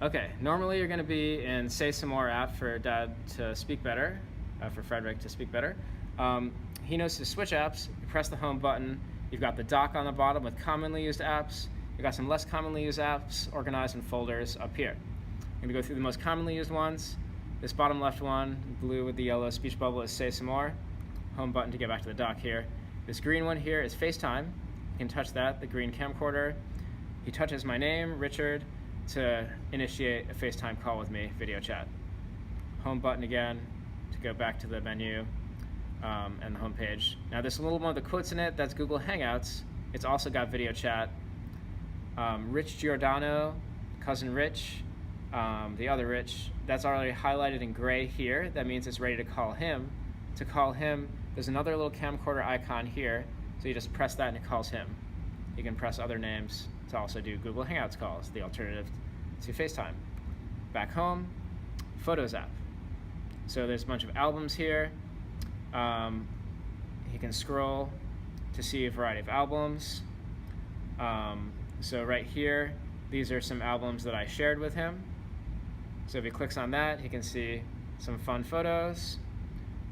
Okay, normally you're going to be in Say Some More app for Dad to speak better, for Frederick to speak better. He knows to switch apps. You press the home button. You've got the dock on the bottom with commonly used apps. You've got some less commonly used apps organized in folders up here. I'm going to go through the most commonly used ones. This bottom left one, blue with the yellow speech bubble, is Say Some More. Home button to get back to the dock here. This green one here is FaceTime. You can touch that, the green camcorder. He touches my name, Richard, to initiate a FaceTime call with me, video chat. Home button again to go back to the menu and the home page. Now this little one with the quotes in it, that's Google Hangouts. It's also got video chat. Rich Giordano, cousin Rich, the other Rich, that's already highlighted in gray here. That means it's ready to call him. To call him, there's another little camcorder icon here, so you just press that and it calls him. You can press other names to also do Google Hangouts calls, the alternative to FaceTime. Back home, Photos app. So there's a bunch of albums here. He can scroll to see a variety of albums. So right here, these are some albums that I shared with him. So if he clicks on that, he can see some fun photos.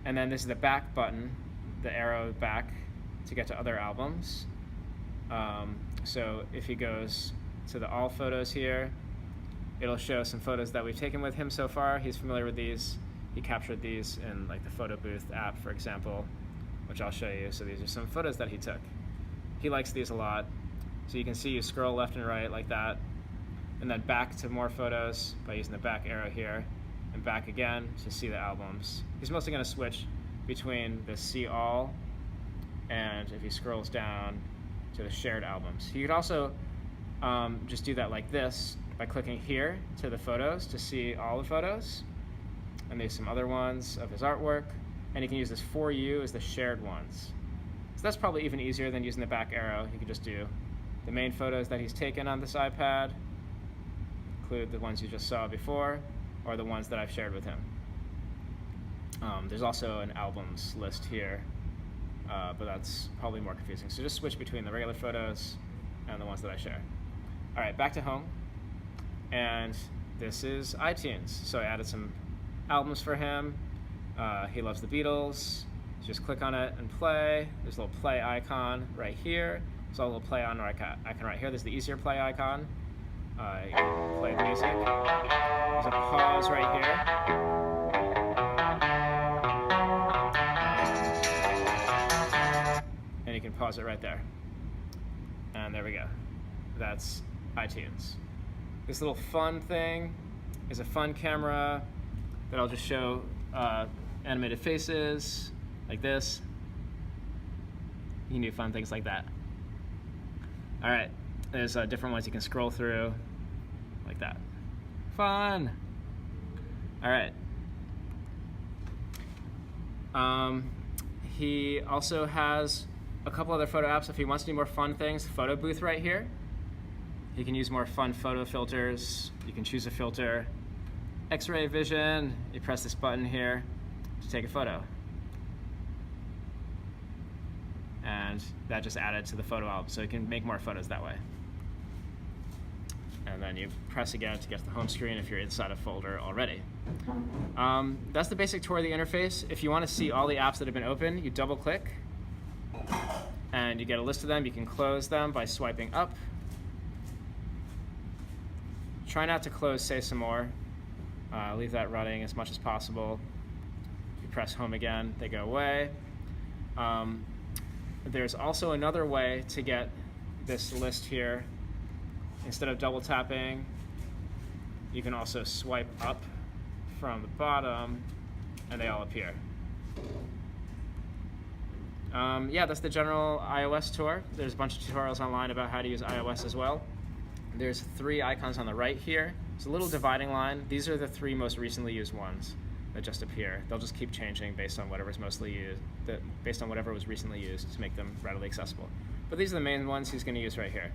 And then this is the back button, the arrow back to get to other albums. So if he goes to the all photos here, it'll show some photos that we've taken with him so far. He's familiar with these. He captured these in like the photo booth app, for example, which I'll show you. So these are some photos that he took. He likes these a lot. So you can see you scroll left and right like that, and then back to more photos by using the back arrow here, and back again to see the albums. He's mostly going to switch between the see all and if he scrolls down to the shared albums. He could also just do that like this by clicking here to the photos to see all the photos. And there's some other ones of his artwork. And you can use this For You as the shared ones. So that's probably even easier than using the back arrow. You could just do the main photos that he's taken on this iPad, include the ones you just saw before, or the ones that I've shared with him. There's also an albums list here, but that's probably more confusing. So just switch between the regular photos and the ones that I share. All right, back to home. And this is iTunes. So I added some albums for him. He loves the Beatles. Just click on it and play. There's a little play icon right here. There's a little play on icon right here. There's the easier play icon. You can play the music. There's a pause right here. And you can pause it right there. And there we go. That's iTunes. This little fun thing is a fun camera that I'll just show animated faces like this. You can do fun things like that. All right, there's different ones you can scroll through like that. Fun. All right. He also has a couple other photo apps if he wants to do more fun things. Photo booth right here. He can use more fun photo filters. You can choose a filter. X-ray vision, you press this button here to take a photo. And that just added to the photo album, so you can make more photos that way. And then you press again to get to the home screen if you're inside a folder already. That's the basic tour of the interface. If you want to see all the apps that have been opened, you double click and you get a list of them. You can close them by swiping up. Try not to close Say Some More. Leave that running as much as possible. You press home again, they go away. There's also another way to get this list here. Instead of double tapping, you can also swipe up from the bottom and they all appear. Yeah, that's the general iOS tour. There's a bunch of tutorials online about how to use iOS as well. There's 3 icons on the right here. It's a little dividing line. These are the 3 most recently used ones that just appear. They'll just keep changing based on whatever's mostly used, based on whatever was recently used to make them readily accessible. But these are the main ones he's going to use right here.